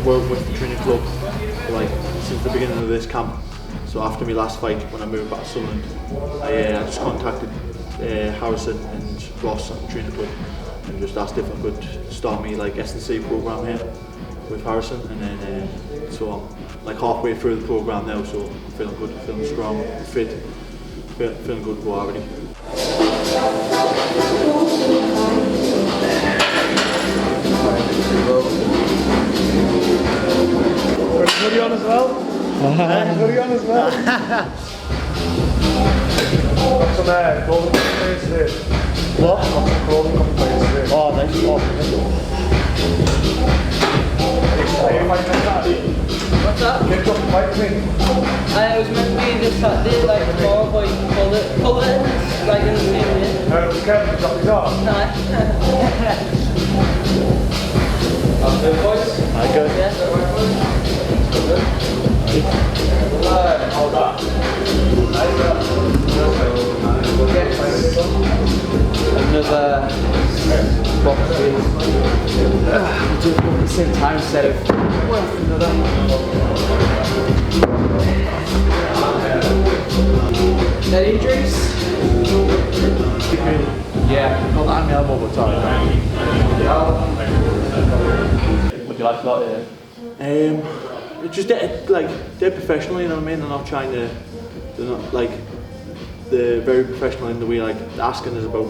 working with the training club like since the beginning of this camp. So after my last fight, when I moved back to Sunderland, I just contacted Harrison and Ross at the training club and just asked if I could start me like S&C program here with Harrison, and then so I'm like halfway through the program now, so I'm feeling good, feeling strong, fit, feeling good to go already. Hoodie on as well? Hoodie on as well? Got some clothing companies today. What? Got some clothing companies today. Oh, nice. Are you fighting on Saturday? What's that? Kicked off the fight thing. It was meant to be this Saturday, like tomorrow, but you can pull it like in the same way. No, it was Kevin who dropped his arm. Nah. How's it, boys? Hi, good. Yeah. Hold that. Another box with we'll do it at the same time instead of another. Any injuries? Yeah, got that on my elbow all the time. Would you like that here? It's just they're professional, you know what I mean? They're not trying to, they're very professional in the way like asking us about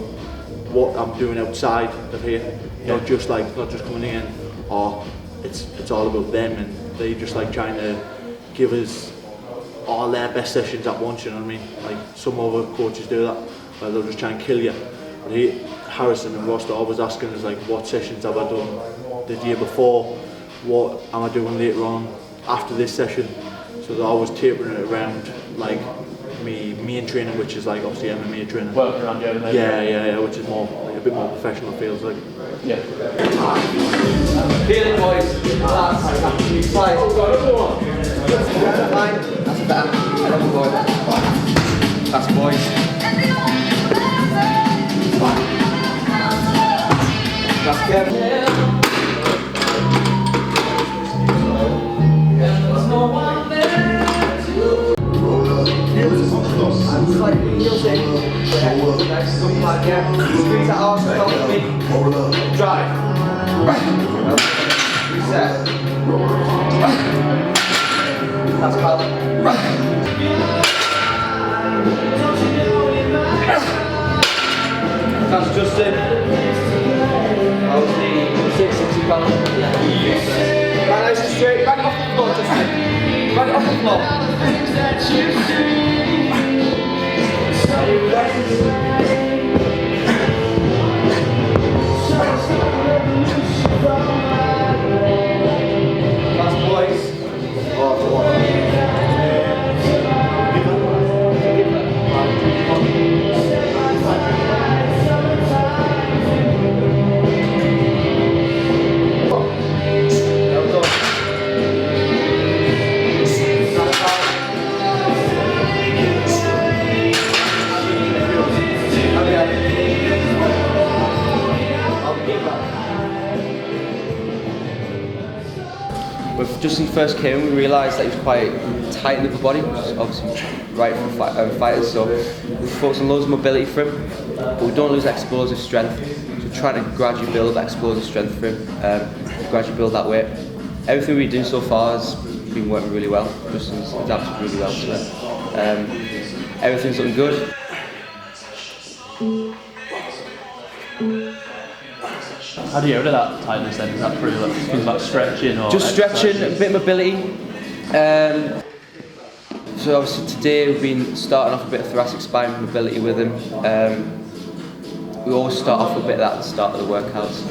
what I'm doing outside of here. Not just coming in, or it's all about them, and they just like trying to give us all their best sessions at once, you know what I mean? Like some other coaches do that, where they'll just try and kill you. But Harrison and Ross are always asking us like, what sessions have I done the year before? What am I doing later on after this session? So they're always tapering it around like me main training, which is like obviously MMA training. Working around you, everything. Yeah, which is more like a bit more professional, feels like. Yeah. Feel it, boys. Relax. Fight. Fine. That's better. Another boy. That's boys. That's Kevin. It's like heels in. Nice, something like that. Squeeze that arse, stop the feet. Drive. Reset. That's pal. That's Justin. That was the 660 pound. Right, nice and straight. Back off the floor, Justin. Back off the floor. Last boys. When Justin first came in, we realised that he was quite tight in the upper body, which is obviously right for fighters, so we focused on loads of mobility for him, but we don't lose explosive strength, so we're trying to gradually build explosive strength for him, gradually build that weight. Everything we've been doing so far has been working really well. Justin's adapted really well to it. Everything's looking good. How do you get rid of that tightness then? Is that through things like stretching or just stretching, a bit of mobility. So obviously today we've been starting off a bit of thoracic spine mobility with him. We always start off with a bit of that at the start of the workouts.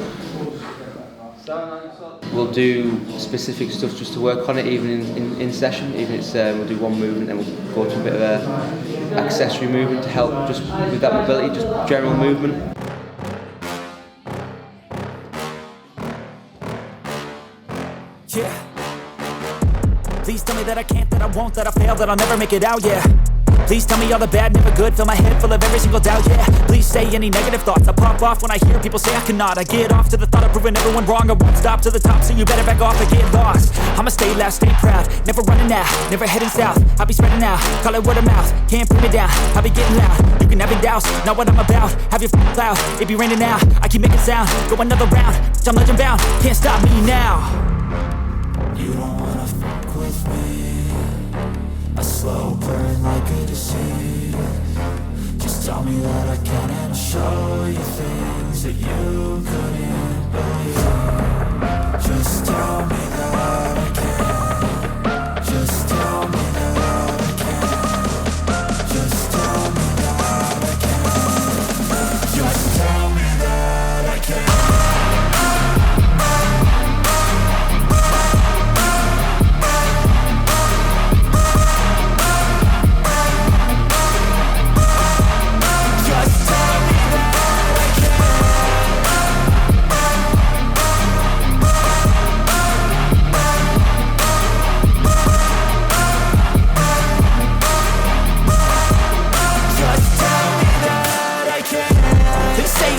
We'll do specific stuff just to work on it, even in session. Even if it's we'll do one movement and we'll go to a bit of a accessory movement to help just with that mobility, just general movement. Yeah. Please tell me that I can't, that I won't, that I fail, that I'll never make it out, yeah. Please tell me all the bad, never good. Fill my head full of every single doubt, yeah. Please say any negative thoughts. I pop off when I hear people say I cannot. I get off to the thought of proving everyone wrong. I won't stop to the top, so you better back off and get lost. I'ma stay loud, stay proud, never running out, never heading south. I'll be spreading out, call it word of mouth. Can't put me down, I'll be getting loud. You can have it douse, not what I'm about. Have your cloud, it be raining now. I keep making sound, go another round. I'm legend bound, can't stop me now. You don't wanna fuck with me. A slow burn like a disease. Just tell me that I can and I'll show you things that you couldn't believe. Just tell me that I can. Just tell me that I can. Just tell me that I can. Just tell me that I can.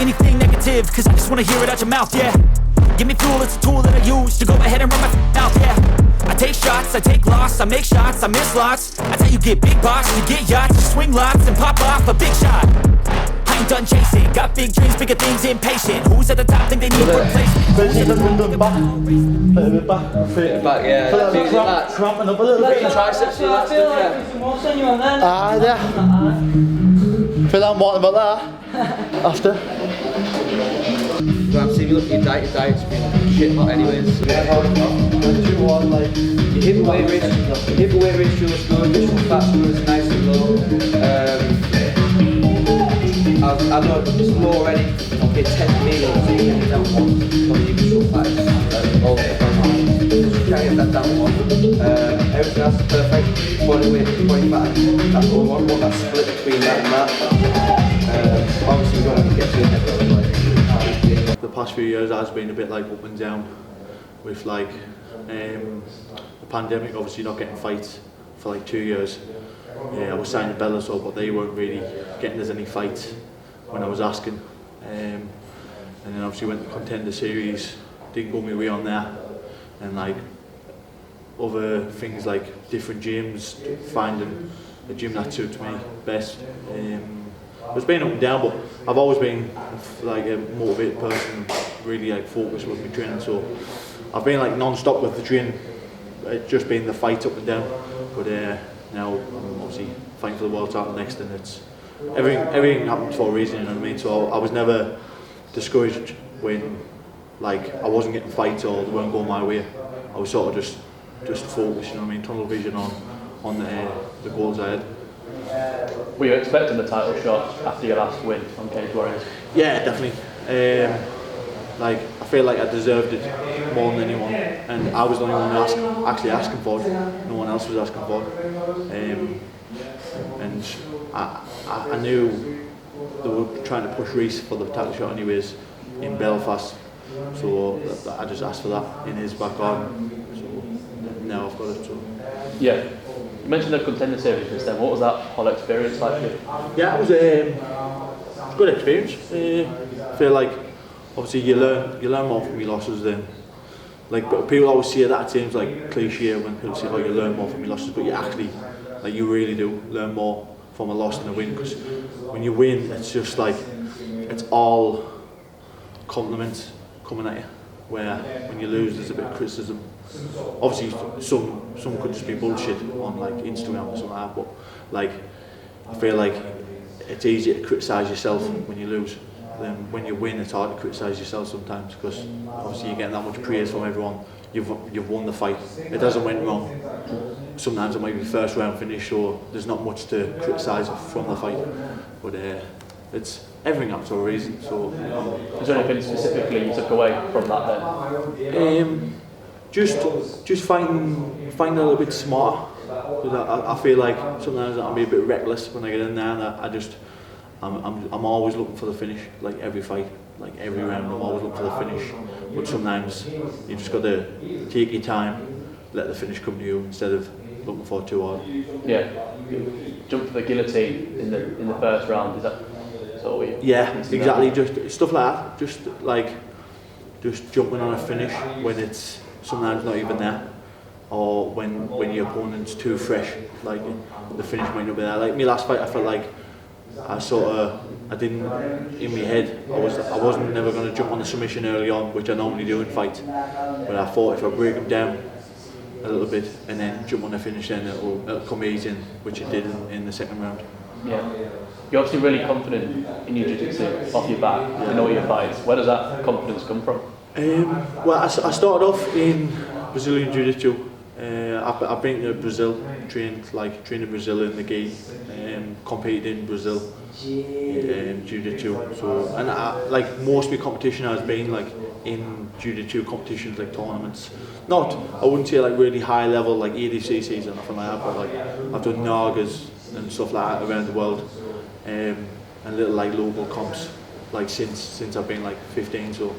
Anything negative, cause I just wanna hear it out your mouth, yeah. Give me fuel, it's a tool that I use to go ahead and run my mouth, yeah. I take shots, I take loss, I make shots, I miss lots. That's how you get big box, you get yachts, you swing lots and pop off a big shot. I ain't done chasing, got big dreams, bigger things, impatient. Who's at the top think they need replacement? Who's at the bottom? Back, yeah. Cramping up a little bit. Triceps, I feel like it's more genuine then. Yeah. Feel like more about that after. I've seen you look at your diet's been shit hot anyways. Like, Your hip weight ratio is good, visceral fat score is nice and low. I know it's low already. Okay, 10 meals, so you get it down one. So your visceral fat is all you can't get that down one. Everything else is perfect. Body weight, body fat, that's all one. What that split between that and that. Obviously we don't want to get too heavy. The past few years has been a bit like up and down with like the pandemic, obviously not getting fights for like 2 years. I was signed to Burlinson, but they weren't really getting us any fights when I was asking. And then obviously went to Contender Series, didn't go my way on there. And like other things like different gyms, finding a gym that suits me best. It's been up and down, but I've always been like a motivated person, really like focused with my training. So I've been like non-stop with the training. It's just been the fight up and down. But now I'm obviously fighting for the world title next, and it's everything happens for a reason. You know what I mean? So I was never discouraged when like I wasn't getting fights or they weren't going my way. I was sort of just focused. You know what I mean? Tunnel vision on the goals I had. Were you expecting the title shot after your last win on Cage Warriors? Yeah, definitely. Like I feel like I deserved it more than anyone, and I was the only one actually asking for it. No one else was asking for it. And I knew they were trying to push Reece for the title shot anyways in Belfast, so I just asked for that in his back garden. So now I've got it. So. Yeah. You mentioned the Contender Series just then. What was that whole experience like for you? Yeah, it was a good experience. I feel like obviously you learn more from your losses than like. But people always say that, it seems like cliche when people say, "Oh, you learn more from your losses," but you actually, like, you really do learn more from a loss than a win. Because when you win, it's just like it's all compliments coming at you. Where when you lose, there's a bit of criticism. Obviously, some could just be bullshit on like Instagram or something like that, but like I feel like it's easier to criticise yourself when you lose than when you win. It's hard to criticise yourself sometimes because obviously you're getting that much praise from everyone. You've won the fight. It doesn't went wrong. Sometimes it might be first round finish, so there's not much to criticise from the fight. But it's everything up to a reason. So is there anything specifically you took away from that then? Just find a little bit smarter. Because I feel like sometimes I can be a bit reckless when I get in there, and I'm always looking for the finish. Like every fight, like every round, I'm always looking for the finish. But sometimes you just got to take your time, let the finish come to you instead of looking for too hard. Yeah. Jump for the guillotine in the first round. Is that sort of what you? Yeah, exactly. Just stuff like that. Just jumping on a finish when it's sometimes not even there, or when your opponent's too fresh. Like the finish might not be there. Like my last fight, I felt like I didn't, in my head, I wasn't never going to jump on the submission early on, which I normally do in fights. But I thought if I break them down a little bit and then jump on the finish, then it'll come easy, which it did in the second round. Yeah. You're obviously really confident in your jiu-jitsu off your back in all your fights. Where does that confidence come from? Well, I started off in Brazilian Jiu-Jitsu. I've been to Brazil, trained in Brazil in the gi, competed in Brazil in Jiu-Jitsu. So, and like most of my competition has been like in Jiu-Jitsu competitions, like tournaments. I wouldn't say like really high level like ADCCs or nothing like that, but like I've done Nagas and stuff like that around the world, and little like local comps like since I've been like 15. So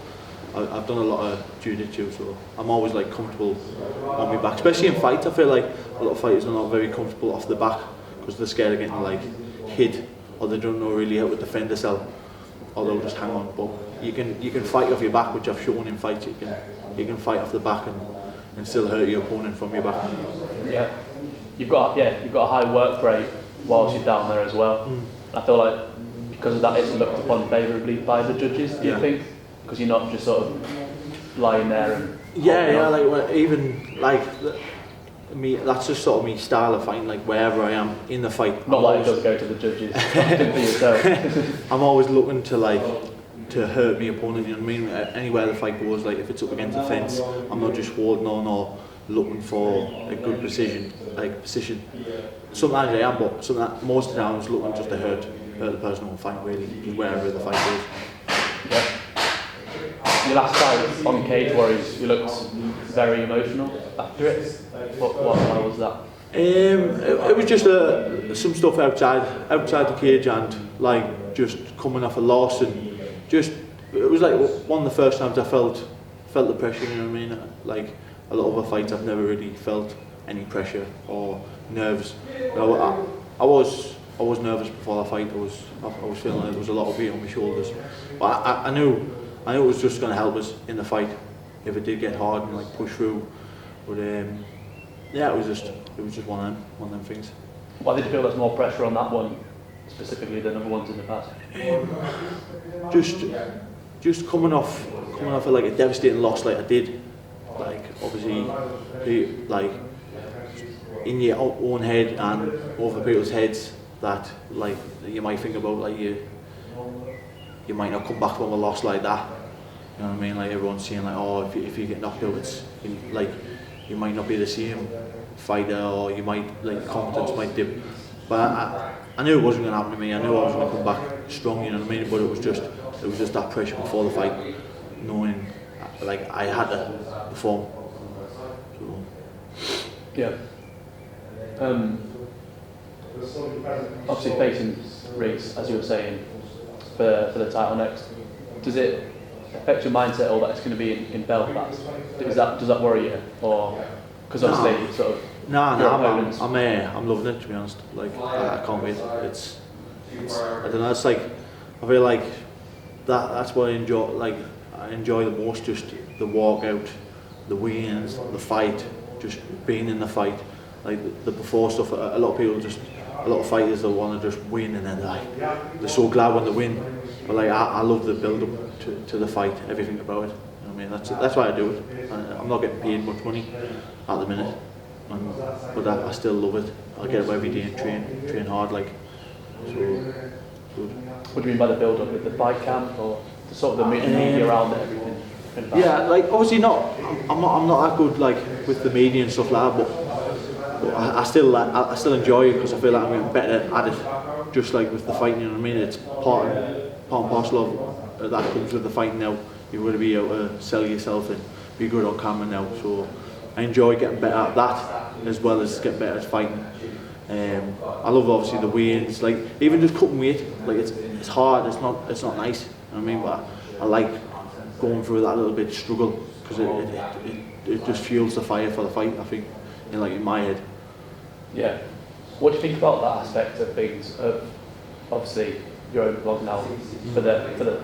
I've done a lot of jiu-jitsu, so I'm always like comfortable on my back, especially in fights. I feel like a lot of fighters are not very comfortable off the back because they're scared of getting like hit, or they don't know really how to defend themselves, or they'll just hang on. But you can fight off your back, which I've shown in fights. You can fight off the back and still hurt your opponent from your back. Yeah, you've got a high work rate whilst you're down there as well. I feel like because of that, it's looked upon favourably by the judges. Do you think? Because you're not just sort of lying there and like even like me, that's just sort of me style of fighting. Like wherever I am in the fight, not like it does go to the judges. For yourself. I'm always looking to hurt my opponent. You know what I mean? Anywhere the fight goes, like if it's up against the fence, I'm not just holding on or looking for a good position. Sometimes I am, but most of the time I'm just looking just to hurt the person who fight, really, wherever the fight goes. Yeah. Your last fight on Cage Warriors, you looked very emotional after it. Why was that? It was just some stuff outside the cage, and like just coming off a loss, and just it was like one of the first times I felt the pressure. You know what I mean? Like a lot of other fights, I've never really felt any pressure or nerves. I was nervous before the fight. I was feeling like there was a lot of weight on my shoulders, but I knew it was just going to help us in the fight if it did get hard and like push through. But yeah, it was just one of them things. Why did you feel there's more pressure on that one specifically than other ones in the past? Just coming off like a devastating loss like I did. Like obviously, like in your own head and over people's heads, that like you might think about like you might not come back from a loss like that. You know what I mean? Like everyone's saying like, oh, if you get knocked out, it's like you might not be the same fighter, or you might like confidence might dip. But I knew it wasn't going to happen to me. I knew I was going to come back strong. You know what I mean? But it was just that pressure before the fight, knowing like I had to perform. So. Yeah. Obviously facing Reese, as you were saying, for the title next, does it affect your mindset or that it's going to be in Belfast? Does that worry you, or because obviously sort of I'm loving it, to be honest. Like I can't wait. It's I don't know. It's like I feel like that's what I enjoy. Like I enjoy the most, just the walkout, the weigh-ins, the fight, just being in the fight. Like the before stuff. A lot of fighters that want to just win, and then they're so glad when they win. But like I love the build up to the fight, everything about it. You know what I mean, that's why I do it. I'm not getting paid much money at the minute, but I still love it. I get up every day and train hard, like so. Good. What do you mean by the build up? With the fight camp or the sort of the media around it, everything? Yeah, like obviously not. I'm not that good like with the media and stuff like that, but I still enjoy it because I feel like I'm getting better at it. Just like with the fighting, you know what I mean? It's part and parcel of that comes with the fighting now. You've got to be able to sell yourself and be good on camera now. So I enjoy getting better at that as well as getting better at fighting. I love obviously the weigh-ins, like even just cutting weight. Like it's hard. It's not nice. You know what I mean? But I like going through that little bit of struggle because it just fuels the fire for the fight. I think, in my head. Yeah. What do you think about that aspect of things? Of obviously your own blog now for the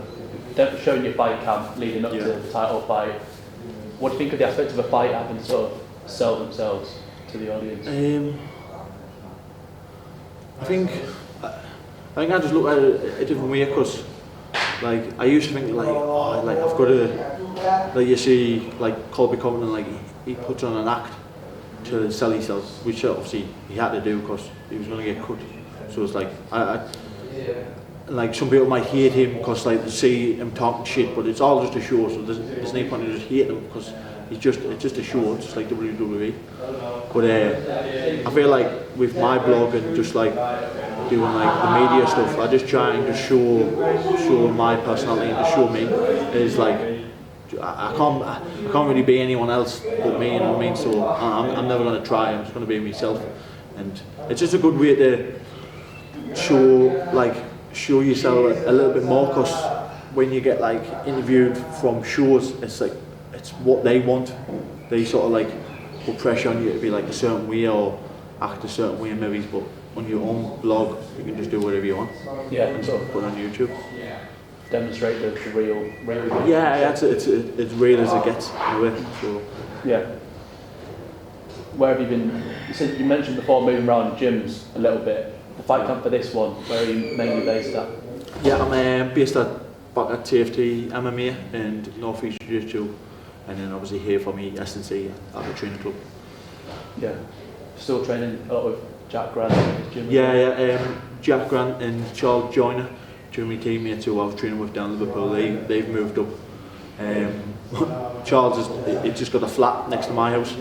showing your fight camp leading up to the title fight. What do you think of the aspect of a fight having to sort of sell themselves to the audience? I think I just look at it a different way, because like I used to think like I've got to, like you see like Colby Covington, like he puts on an act to sell himself, which obviously he had to do because he was going to get cut. So it's like like some people might hate him because like they see him talking shit, but it's all just a show. So there's no point in just hating him because it's just a show. It's just like WWE. But I feel like with my blog and just like doing like the media stuff, I just try and just show my personality and to show me is like I can't really be anyone else but me, you know what I mean? So I'm never going to try. I'm just going to be myself, and it's just a good way to show yourself a little bit more, because when you get like interviewed from shows, it's like it's what they want. They sort of like put pressure on you to be like a certain way or act a certain way in movies, but on your own blog you can just do whatever you want. Yeah, and sort of put on YouTube. Demonstrate the real. Yeah, it's as real as it gets in a way. So yeah. Where have you been? You mentioned before moving around gyms a little bit. The fight camp for this one, where are you mainly based at? Yeah, I'm based back at TFT MMA and North East Jiu-Jitsu, and then obviously here for me S&C at the training club. Yeah, still training a lot with Jack Grant in his gym. Yeah, Jack Grant and Charles Joyner, two of my teammates who I was training with down Liverpool. They've moved up. Charles he just got a flat next to my house,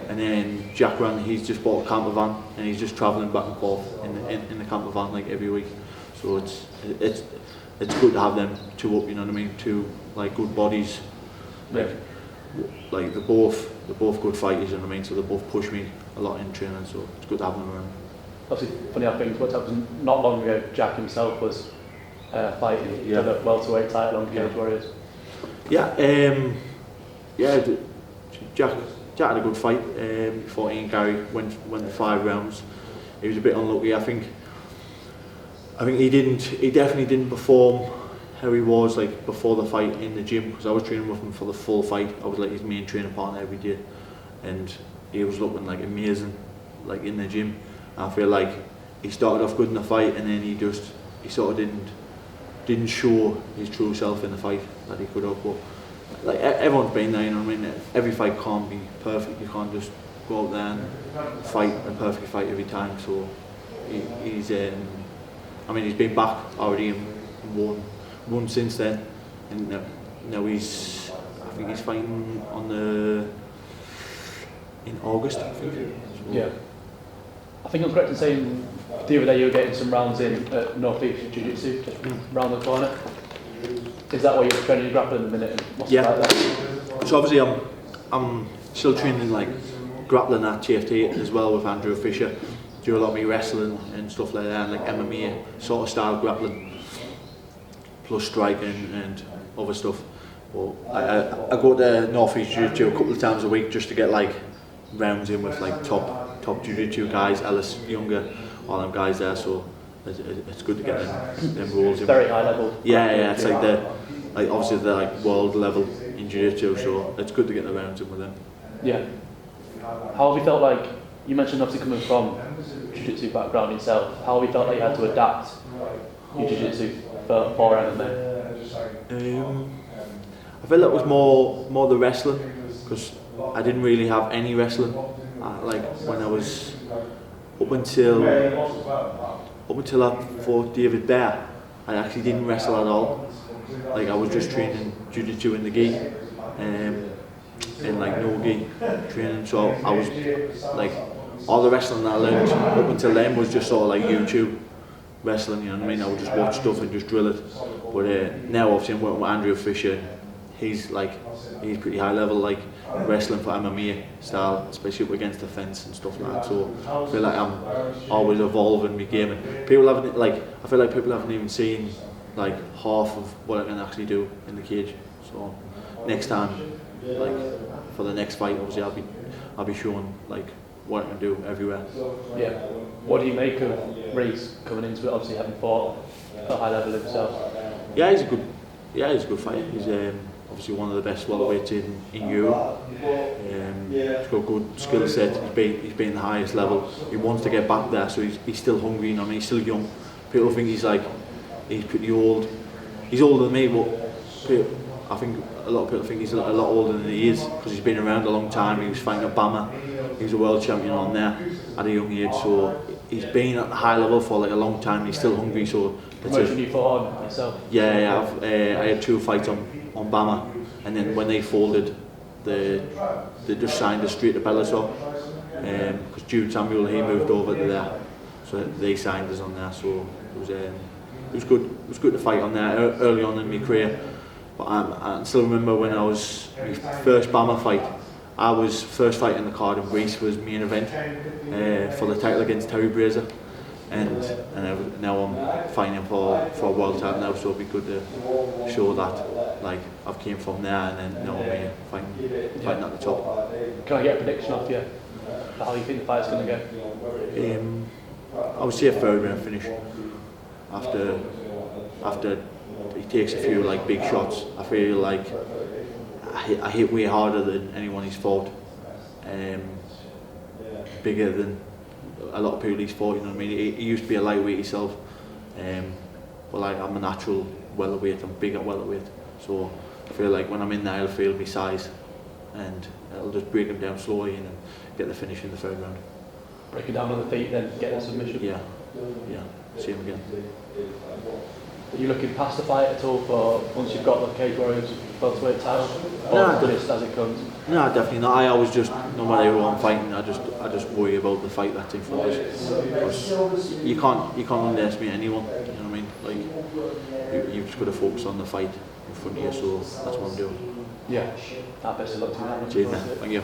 and then Jack Grant, he's just bought a camper van and he's just travelling back and forth in the camper van like every week. So it's good to have them two up, you know what I mean? Two like good bodies, like they're both good fighters, you know what I mean? So they both push me a lot in training, so it's good to have them around. Obviously, funny how things worked out, because not long ago Jack himself was fighting for the welterweight title on Cage Warriors. Jack had a good fight. He fought Ian Gary, went 5 rounds. He was a bit unlucky. I think he definitely didn't perform how he was like before the fight in the gym, because I was training with him for the full fight. I was like his main training partner every day, and he was looking like amazing like in the gym. I feel like he started off good in the fight, and then he sort of didn't show his true self in the fight that he could have. But like everyone's been there, you know what I mean? Every fight can't be perfect. You can't just go out there and fight a perfect fight every time. So he's been back already and won since then, and now I think he's fighting in August, I think. So, yeah. I think I'm correct in saying the other day you were getting some rounds in at North East Jiu-Jitsu, just round the corner. Is that why you're training your grappling in the minute? And what's about that? So obviously I'm still training like grappling at TFT as well with Andrew Fisher. Do a lot of me wrestling and stuff like that, and like MMA sort of style grappling, plus striking and other stuff. But I go to North East Jiu-Jitsu a couple of times a week just to get like rounds in with like top Jiu-Jitsu guys, Ellis, Younger, all them guys there. So it's good to get them roles in. Very high level. Yeah, it's like obviously they're like world level in Jiu-Jitsu, so it's good to get the rounds in with them. Yeah. How have you felt like, you mentioned obviously coming from Jiu-Jitsu background yourself, how have you felt like you had to adapt your Jiu-Jitsu for MMA? I felt it was more the wrestling, because I didn't really have any wrestling. Like when I was up until I fought David Bear, I actually didn't wrestle at all. Like I was just training Jiu-Jitsu in the gi, in like no gi training. So I was like, all the wrestling that I learned up until then was just sort of like YouTube wrestling, you know what I mean? I would just watch stuff and just drill it. But now obviously I'm working with Andrew Fisher. He's pretty high level, like wrestling for MMA style, especially up against the fence and stuff like that. So I feel like I'm always evolving my game, and I feel like people haven't even seen like half of what I can actually do in the cage. So next time, like for the next fight, obviously I'll be showing like what I can do everywhere. Yeah. What do you make of Reece coming into it? Obviously, having fought at a high level himself. Yeah, he's a good fighter. He's obviously one of the best welterweights in Europe. He's got a good skill set. He's been at the highest level. He wants to get back there, so he's still hungry. You know, I mean, he's still young. People think he's pretty old. He's older than me, but I think a lot of people think he's a lot older than he is because he's been around a long time. He was fighting Obama. He was a world champion on there at a young age, so he's been at the high level for like a long time. He's still hungry, so. Promotion you fought on yourself? Yeah. I had 2 fights on Bama, and then when they folded, they just signed us straight to Bellator because Jude Samuel, he moved over to there, so they signed us on there. So it was good. It was good to fight on there early on in my career. But I still remember when I was my first Bama fight. I was first fight in the card, and Reece was main event for the title against Terry Brazier. And now I'm fighting for a world title now, so it'll be good to show that like I've came from there, and then now I'm here fighting at the top. Can I get a prediction off you for how you think the fight's going to go? I would say a third round finish. After he takes a few like big shots, I feel like I hit way harder than anyone he's fought. Bigger than a lot of people he's fought, you know what I mean? He used to be a lightweight himself, but like I'm a natural welterweight. I'm big at welterweight, so I feel like when I'm in there, I'll feel my size, and I'll just break him down slowly and get the finish in the third round. Break it down on the feet, then get the submission. Yeah. See him again. Are you looking past the fight at all for once you've got the Cage Warriors welterweight title, or No, just as it comes? No, definitely not. I always just, no matter who I'm fighting, I just worry about the fight that's in front of us. You can't underestimate anyone. You know what I mean? Like you've just got to focus on the fight in front of you. So that's what I'm doing. Yeah. Best of luck to you. Cheers, man. Thank you.